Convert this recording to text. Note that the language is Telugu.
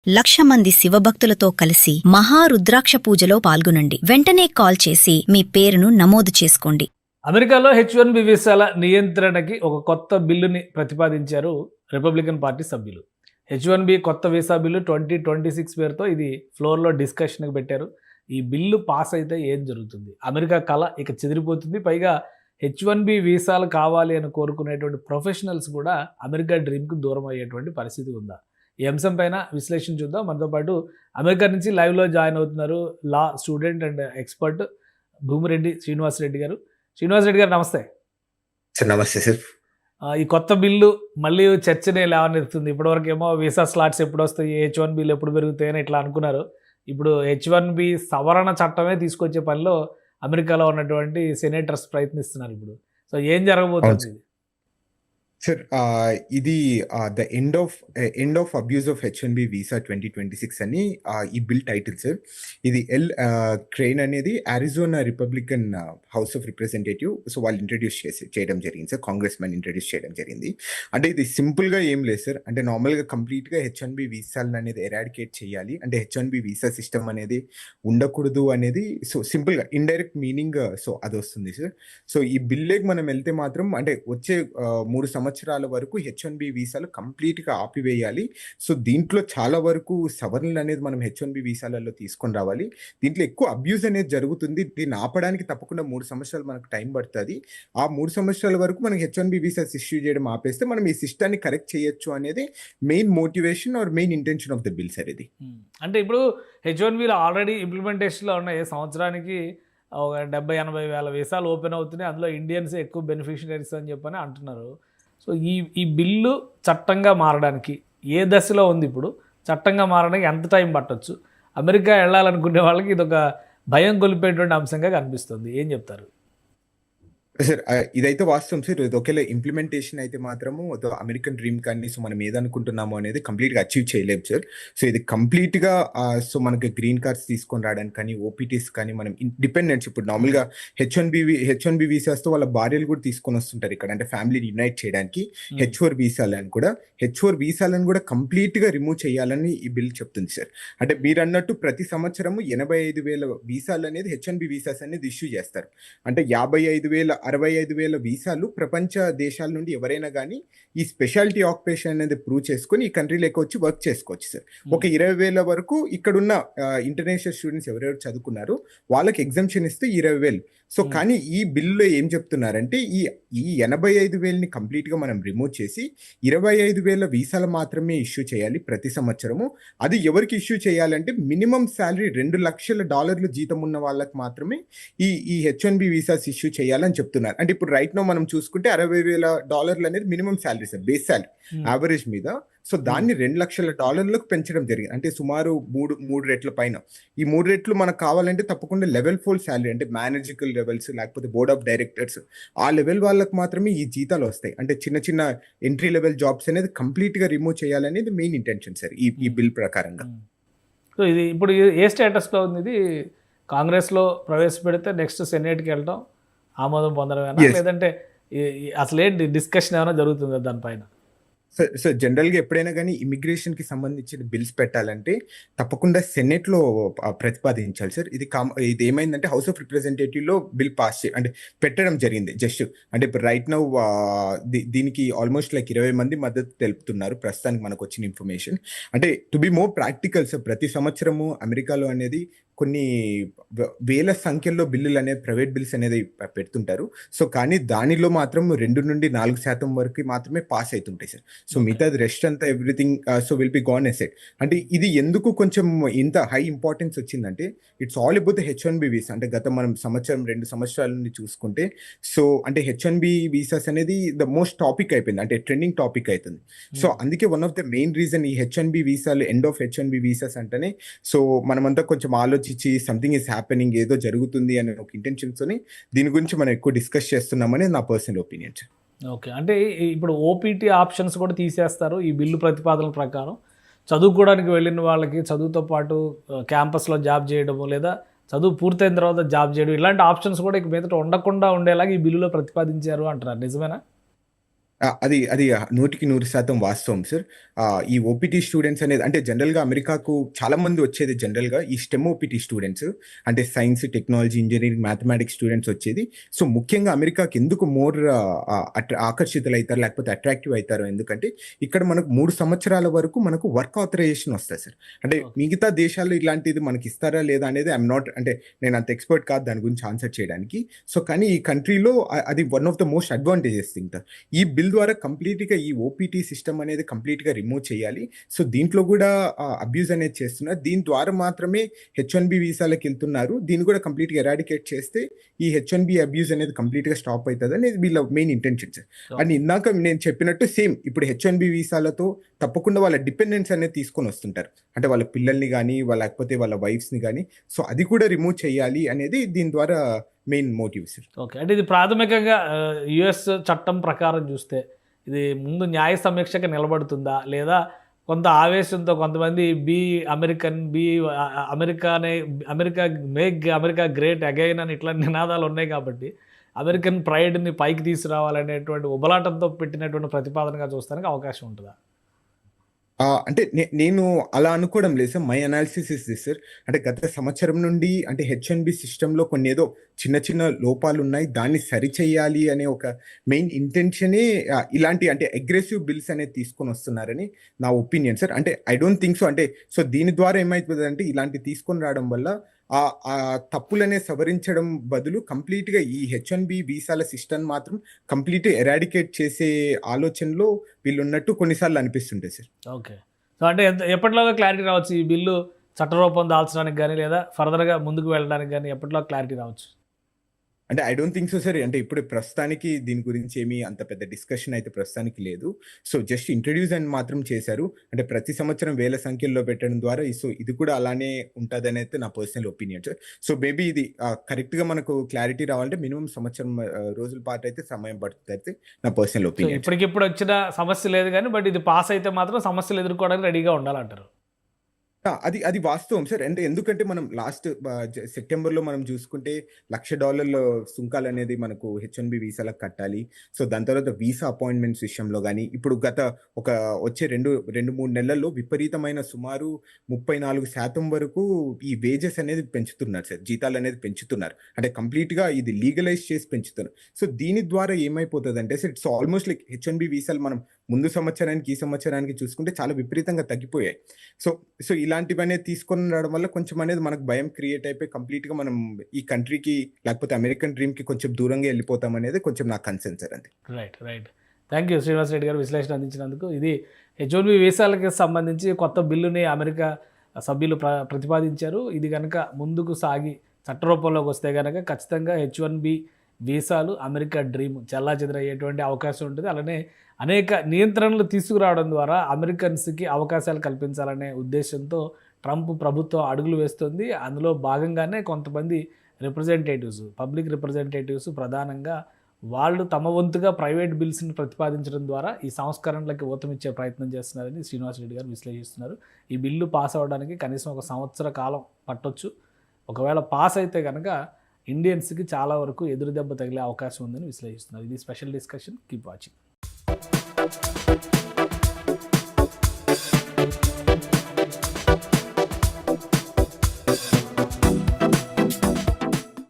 1,00,000 మంది శివభక్తులతో కలిసి మహారుద్రాక్ష పూజలో పాల్గొనండి. వెంటనే కాల్ చేసి మీ పేరును నమోదు చేసుకోండి. అమెరికాలో H1B వీసాల నియంత్రణకి ఒక కొత్త బిల్లుని ప్రతిపాదించారు రిపబ్లికన్ పార్టీ సభ్యులు. H1B కొత్త వీసా బిల్లు 2026 పేరుతో ఇది ఫ్లోర్లో డిస్కషన్కి పెట్టారు. ఈ బిల్లు పాస్ అయితే ఏం జరుగుతుంది? అమెరికా కళ ఇక చెదిరిపోతుంది. పైగా H1B వీసాలు కావాలి అని కోరుకునేటువంటి ప్రొఫెషనల్స్ కూడా అమెరికా డ్రీమ్కి దూరం అయ్యేటువంటి పరిస్థితి ఉందా? ఈ అంశం పైన విశ్లేషణ చూద్దాం. మనతో పాటు అమెరికా నుంచి లైవ్లో జాయిన్ అవుతున్నారు law student and expert Bhumi Reddy Srinivasa Reddy గారు. శ్రీనివాసరెడ్డి గారు నమస్తే. నమస్తే సార్. ఈ కొత్త బిల్లు మళ్ళీ చర్చనే లేవనెత్తుంది. ఇప్పటివరకు ఏమో వీసా స్లాట్స్ ఎప్పుడు వస్తాయి, H1Bలు ఎప్పుడు పెరుగుతాయని ఇట్లా అనుకున్నారు. ఇప్పుడు H1B సవరణ చట్టమే తీసుకొచ్చే పనిలో అమెరికాలో ఉన్నటువంటి సెనేటర్స్ ప్రయత్నిస్తున్నారు ఇప్పుడు. సో ఏం జరగబోతుంది? సార్ ఇది the end of abuse of H1B visa 2026 అని ఈ బిల్ టైటిల్ సార్. ఇది క్రెయిన్ అనేది Arizona Republican house of representative so వాళ్ళు ఇంట్రడ్యూస్ చేయడం జరిగింది సార్. కాంగ్రెస్ మ్యాన్ ఇంట్రడ్యూస్ చేయడం జరిగింది. అంటే ఇది సింపుల్గా ఏం లేదు సార్. అంటే నార్మల్గా కంప్లీట్గా H1B వీసాలను అనేది ఎరాడికేట్ చేయాలి, అంటే H1B వీసా సిస్టమ్ అనేది ఉండకూడదు అనేది సో సింపుల్గా ఇండైరెక్ట్ మీనింగ్ సో అది వస్తుంది సార్. సో ఈ బిల్లేకి మనం వెళ్తే మాత్రం అంటే వచ్చే 3 సంవత్సరాల వరకు H1B వీసాలు కంప్లీట్గా ఆపివేయాలి. సో దీంట్లో చాలా వరకు సవరణలు అనేది మనం H1B వీసాలలో తీసుకొని రావాలి. దీంట్లో ఎక్కువ అబ్యూస్ అనేది జరుగుతుంది. దీన్ని ఆపడానికి తప్పకుండా 3 సంవత్సరాలు మనకు టైం పడుతుంది. ఆ 3 సంవత్సరాల వరకు మనం H1B వీసాస్ ఇష్యూ చేయడం ఆపేస్తే మనం ఈ సిస్టాన్ని కరెక్ట్ చేయొచ్చు అనేది main motivation are main intention of the bill sir ఇది. అంటే ఇప్పుడు H1Bలో ఆల్రెడీ ఇంప్లిమెంటేషన్లో ఉన్నాయి. సంవత్సరానికి ఒక 70-80 వేల వీసాలు ఓపెన్ అవుతున్నాయి. అందులో ఇండియన్స్ ఎక్కువ బెనిఫిషియరీస్ అని చెప్పని అంటున్నారు. సో ఈ బిల్లు చట్టంగా మారడానికి ఏ దశలో ఉంది? ఇప్పుడు చట్టంగా మారడానికి ఎంత టైం పట్టొచ్చు? అమెరికా వెళ్ళాలనుకునే వాళ్ళకి ఇది ఒక భయం కొలిపేటువంటి అంశంగా కనిపిస్తుంది. ఏం చెప్తారు? సార్ ఇదైతే వాస్తవం సార్. ఇది ఒకేలా ఇంప్లిమెంటేషన్ అయితే మాత్రము అమెరికన్ డ్రీమ్ కానీ సో మనం ఏదనుకుంటున్నామో అనేది కంప్లీట్గా అచీవ్ చేయలేము సార్. సో ఇది కంప్లీట్గా సో మనకి గ్రీన్ కార్డ్స్ తీసుకొని రావడానికి కానీ ఓపీటీస్ కానీ మనం డిపెండెన్స్ ఇప్పుడు నార్మల్గా హెచ్1బి వీసాస్తో వాళ్ళ భార్యలు కూడా తీసుకొని వస్తుంటారు ఇక్కడ, అంటే ఫ్యామిలీని యునైట్ చేయడానికి. H4 వీసాలను కూడా కంప్లీట్గా రిమూవ్ చేయాలని ఈ బిల్ చెప్తుంది సార్. అంటే మీరు అన్నట్టు ప్రతి సంవత్సరము 85,000 వీసాలు అనేది H1B వీసాస్ అనేది ఇష్యూ చేస్తారు. అంటే 65,000 వీసాలు ప్రపంచ దేశాల నుండి ఎవరైనా కానీ ఈ స్పెషాలిటీ ఆక్యుపేషన్ అనేది ప్రూవ్ చేసుకుని ఈ కంట్రీలోకి వచ్చి వర్క్ చేసుకోవచ్చు సార్. ఒక 20,000 వరకు ఇక్కడున్న ఇంటర్నేషనల్ స్టూడెంట్స్ ఎవరెవరు చదువుకున్నారో వాళ్ళకి ఎగ్జంప్షన్ ఇస్తే 20,000. సో కానీ ఈ బిల్లులో ఏం చెప్తున్నారంటే ఈ 85,000ని కంప్లీట్గా మనం రిమూవ్ చేసి 25,000 వీసాలు మాత్రమే ఇష్యూ చేయాలి ప్రతి సంవత్సరము. అది ఎవరికి ఇష్యూ చేయాలంటే మినిమం శాలరీ $2,00,000 జీతం ఉన్న వాళ్ళకి మాత్రమే ఈ H1B వీసాస్ ఇష్యూ చేయాలని చెప్తున్నారు. అంటే ఇప్పుడు రైట్ నో మనం చూసుకుంటే $60,000 అనేది minimum salary sir, base salary average మీద. సో దాన్ని $2,00,000 పెంచడం జరిగింది. అంటే సుమారు మూడు రెట్ల పైన. ఈ 3 రెట్లు మనకు కావాలంటే తప్పకుండా లెవెల్ 4 శాలరీ, అంటే మేనేజికల్ లెవెల్స్ లేకపోతే బోర్డ్ ఆఫ్ డైరెక్టర్స్ ఆ లెవెల్ వాళ్ళకి మాత్రమే ఈ జీతాలు వస్తాయి. అంటే చిన్న ఎంట్రీ లెవెల్ జాబ్స్ అనేది కంప్లీట్గా రిమూవ్ చేయాలనేది మెయిన్ ఇంటెన్షన్ సార్ ఈ బిల్ ప్రకారంగా. సో ఇది ఇప్పుడు ఏ స్టేటస్లో ఉంది? ఇది కాంగ్రెస్లో ప్రవేశపెడితే నెక్స్ట్ సెనేట్కి వెళ్ళడం ఆమోదం పొందడం, లేదంటే అసలు ఏంటి డిస్కషన్ ఏమైనా జరుగుతుందా దానిపైన? సో జనరల్గా ఎప్పుడైనా కానీ ఇమిగ్రేషన్కి సంబంధించిన బిల్స్ పెట్టాలంటే తప్పకుండా సెనెట్లో ప్రతిపాదించాలి సార్. ఇది ఏమైందంటే హౌస్ ఆఫ్ రిప్రజెంటేటివ్లో బిల్ పాస్ అంటే పెట్టడం జరిగింది జస్ట్. అంటే ఇప్పుడు రైట్ నౌ దీనికి ఆల్మోస్ట్ లైక్ 20 మంది మద్దతు తెలుపుతున్నారు ప్రస్తుతానికి మనకు వచ్చిన ఇన్ఫర్మేషన్. అంటే to be more practical sir, ప్రతి సంవత్సరము అమెరికాలో అనేది కొన్ని వేల సంఖ్యలో బిల్లులు అనేది ప్రైవేట్ బిల్స్ అనేది పెడుతుంటారు. సో కానీ దానిలో మాత్రం 2 నుండి 4% వరకు మాత్రమే పాస్ అవుతుంటాయి సార్. సో మిగతాది రెస్ట్ అంతా everything so will be gone asset. అంటే ఇది ఎందుకు కొంచెం ఇంత హై ఇంపార్టెన్స్ వచ్చిందంటే it's all about the H1B visa. అంటే గత మనం 2 సంవత్సరాల నుండి చూసుకుంటే సో అంటే H1B వీసాస్ అనేది ద మోస్ట్ టాపిక్ అయిపోయింది, అంటే ట్రెండింగ్ టాపిక్ అవుతుంది. సో అందుకే one of the main reason ఈ H1B వీసాలు ఎండ్ ఆఫ్ H1B వీసాస్ అంటేనే సో మనమంతా కొంచెం ఆలోచించి సంథింగ్ ఈస్ హ్యాపెనింగ్, ఏదో జరుగుతుంది అనే ఒక ఇంటెన్షన్తోని దీని గురించి మనం ఎక్కువ డిస్కస్ చేస్తున్నామని నా పర్సనల్ ఒపీనియన్. ఓకే, అంటే ఇప్పుడు ఓపీటీ ఆప్షన్స్ కూడా తీసేస్తారు ఈ బిల్లు ప్రతిపాదనల ప్రకారం. చదువుకోవడానికి వెళ్ళిన వాళ్ళకి చదువుతో పాటు క్యాంపస్లో జాబ్ చేయడము, లేదా చదువు పూర్తయిన తర్వాత జాబ్ చేయడం, ఇలాంటి ఆప్షన్స్ కూడా ఇక మీదట ఉండకుండా ఉండేలాగా ఈ బిల్లులో ప్రతిపాదించారు అంటున్నారు. నిజమేనా? అది అది 100% వాస్తవం సార్. ఈ ఓపీటీ స్టూడెంట్స్ అనేది అంటే జనరల్‌గా అమెరికాకు చాలా మంది వచ్చేది జనరల్‌గా ఈ స్టెమ్ ఓపీటీ స్టూడెంట్స్. అంటే science, technology, engineering, mathematics students వచ్చేది. సో, ముఖ్యంగా అమెరికాకి ఎందుకు మోర్ ఆకర్షితులైతారు లేకపోతే అట్రాక్టివ్ అయితారు ఎందుకంటే ఇక్కడ మనకు 3 సంవత్సరాల వరకు మనకు వర్క్ ఆథరైజేషన్ వస్తది సార్. అంటే ఓకే. మిగతా దేశాల్లో ఇలాంటిది మనకిస్తారా లేదా అనేది ఐయామ్ నాట్ అంటే నేను అంత ఎక్స్‌పర్ట్ కాదు దాని గురించి ఆన్సర్ చేయడానికి. సో, కానీ ఈ కంట్రీలో అది one of the most advantages thing. ఈ బిల్ ద్వారా కంప్లీట్‌గా ఈ ఓపీటీ సిస్టమ్ అనేది కంప్లీట్‌గా రిమూవ్ చేయాలి. సో, దీంట్లో గూడా అబ్యూజ్ అనేది చేస్తున్నారు. దీని ద్వారా మాత్రమే హెచ్-1బీ వీసాలకెళ్తున్నారు. దీన్ని గూడా కంప్లీట్‌గా ఎరాడికేట్ చేస్తే ఈ హెచ్-1బీ అబ్యూజ్ అనేది కంప్లీట్‌గా స్టాప్ అయితదనేది వీళ్ళ మెయిన్ ఇంటెన్షన్ సార్. అండ్ ఇందాక నేను చెప్పినట్టు సేమ్ ఇప్పుడు హెచ్-1బీ వీసాలతో తప్పకుండా వాళ్ళ డిపెండెన్స్ అనేది తీసుకొనొస్తుంటారు. అంటే వాళ్ళ పిల్లల్ని గానీ, లేకపోతే వాళ్ళ వైఫ్స్‌ని గానీ, సో, అది కూడా రిమూవ్ చేయాలి అనేది దీని ద్వారా మెయిన్ మోటివ్ సార్. ఓకే. అంటే ఇది ప్రాథమికంగా యుఎస్ చట్టం ప్రకారం చూస్తే ఇది ముందు న్యాయ సమీక్షకు నిలబడుతుందా? లేదా కొంత ఆవేశంతో కొంతమంది అమెరికన్, అమెరికానే America make America great again అని ఇట్లాంటి నినాదాలు ఉన్నాయి కాబట్టి అమెరికన్ ప్రైడ్‌ని పైకి తీసుకురావాలనేటువంటి ఉబలాటంతో పెట్టినటువంటి ప్రతిపాదనగా చూస్తానికి అవకాశం ఉంటదా? అంటే నేను అలా అనుకోవడం లేదు sir. My analysis is this sir. అంటే గత సంవత్సరం నుండి అంటే హెచ్-1బీ సిస్టమ్‌లో కొన్ని ఏదో చిన్న చిన్న లోపాలున్నాయి. దాన్ని సరిచేయాలి అనే ఒక మెయిన్ ఇంటెన్షనే ఇలాంటి అంటే అగ్రెసివ్ బిల్స్ అనేది తీసుకొనొస్తున్నారని నా ఒపీనియన్ సార్. అంటే ఐ డోంట్ థింక్ సో. అంటే సో దీని ద్వారా ఏమైతదంటే ఇలాంటివి తీసుకొని రావడం వల్ల ఆ తప్పులనేవి సవరించడం బదులు కంప్లీట్‌గా ఈ హెచ్-1బీ వీసాల సిస్టమ్ మాత్రం కంప్లీట్‌గా ఎరాడికేట్ చేసే ఆలోచనలో వీళ్ళున్నట్టు కొన్నిసార్లు అనిపిస్తుంటది సార్. ఓకే. సో, అంటే ఎప్పటిలోగా క్లారిటీ రావచ్చు ఈ బిల్లు చట్టరూపం దాల్చడానికి గానీ, లేదా ఫర్దర్‌గా ముందుకు వెళ్ళడానికి గానీ ఎప్పటిలోగా క్లారిటీ రావచ్చు? అంటే I don't think so sir. అంటే ఇప్పుడు ప్రస్తుతానికి దీని గురించి ఏమి అంత పెద్ద డిస్కషన్ అయితే ప్రస్తుతానికి లేదు. సో, జస్ట్ ఇంట్రొడ్యూస్ అని మాత్రం చేశారు. అంటే ప్రతి సంవత్సరం వేల సంఖ్యలో పెట్టడం ద్వారా సో, ఇది కూడా అలానే ఉంటదనైతే నా personal opinion sir. So, maybe ఇది కరెక్ట్‌గా మనకు క్లారిటీ రావాలంటే మినిమమ్ సంవత్సరం రోజుల పాటైతే సమయం పడుతదైతే నా పర్సనల్ సో, ఒపీనియన్ సార్. ఇప్పటికిప్పుడు వచ్చిన సమస్య లేదు గానీ, బట్ ఇది పాస్ అయితే మాత్రం సమస్యలు ఎదుర్కోవడానికి రెడీగా ఉండాలంటారు. అది వాస్తవం సార్. అంటే ఎందుకంటే మనం లాస్ట్ సెప్టెంబర్‌లో మనం చూసుకుంటే $1,00,000 సుంకాలనేది మనకు హెచ్-1బీ వీసాలకు కట్టాలి. సో, దాని తర్వాత వీసా అపాయింట్‌మెంట్స్ విషయంలో గాని, ఇప్పుడు గత ఒక వచ్చే 2, 3 నెలల్లో విపరీతమైన సుమారు 34% వరకు ఈ వేజెస్ అనేది పెంచుతున్నారు సార్. జీతాలనేది పెంచుతున్నారు. అంటే కంప్లీట్‌గా ఇది లీగలైజ్ చేసి పెంచుతున్నారు. సో, దీని ద్వారా ఏమైపోతదంటే sir it's almost like H-1B వీసాలు మనం ముందు సంవత్సరానికి, ఈ సంవత్సరానికి చూసుకుంటే చాలా విపరీతంగా తగ్గిపోయాయి. సో, ఇలాంటివనేది తీసుకొని రావడం వల్ల కొంచెం అనేది మనకు భయం క్రియేట్ అయిపోయి కంప్లీట్‌గా మనం ఈ కంట్రీకి లేకపోతే అమెరికన్ డ్రీమ్‌కి కొంచెం దూరంగా వెళ్ళిపోతామనేది కొంచెం నా కన్సర్న్ సార్ అంతే. Right. Thank you Srinivas Reddy గారు విశ్లేషణ అందించినందుకు. ఇది హెచ్-1బీ వీసాలకి సంబంధించి కొత్త బిల్లుని అమెరికా సభ్యులు ప్రతిపాదించారు. ఇది గనక ముందుకు సాగి చట్టరూపంలోకి వస్తే గనక ఖచ్చితంగా హెచ్-1బీ వీసాలు అమెరికా డ్రీమ్ చెల్లాచెదరయ్యేటువంటి అవకాశం ఉంటుంది. అలానే అనేక నియంత్రణలు తీసుకురావడం ద్వారా అమెరికన్స్‌కి అవకాశాలు కల్పించాలనే ఉద్దేశంతో ట్రంప్ ప్రభుత్వం అడుగులు వేస్తుంది. అందులో భాగంగానే కొంతమంది పబ్లిక్ రిప్రజెంటేటివ్స్ ప్రధానంగా వాళ్ళు తమ వంతుగా ప్రైవేట్ బిల్స్‌ని ప్రతిపాదించడం ద్వారా ఈ సంస్కరణలకి ఊతమిచ్చే ప్రయత్నం చేస్తున్నారని శ్రీనివాస్ రెడ్డి గారు విశ్లేషిస్తున్నారు. ఈ బిల్లు పాస్ అవ్వడానికి కనీసం 1 సంవత్సర కాలం పట్టొచ్చు. ఒకవేళ పాస్ అయితే కనుక ఇండియన్స్‌కి చాలా వరకు ఎదురు దెబ్బ తగిలే అవకాశం ఉందని విశ్లేషిస్తున్నారు. ఇది స్పెషల్ డిస్కషన్. Keep watching.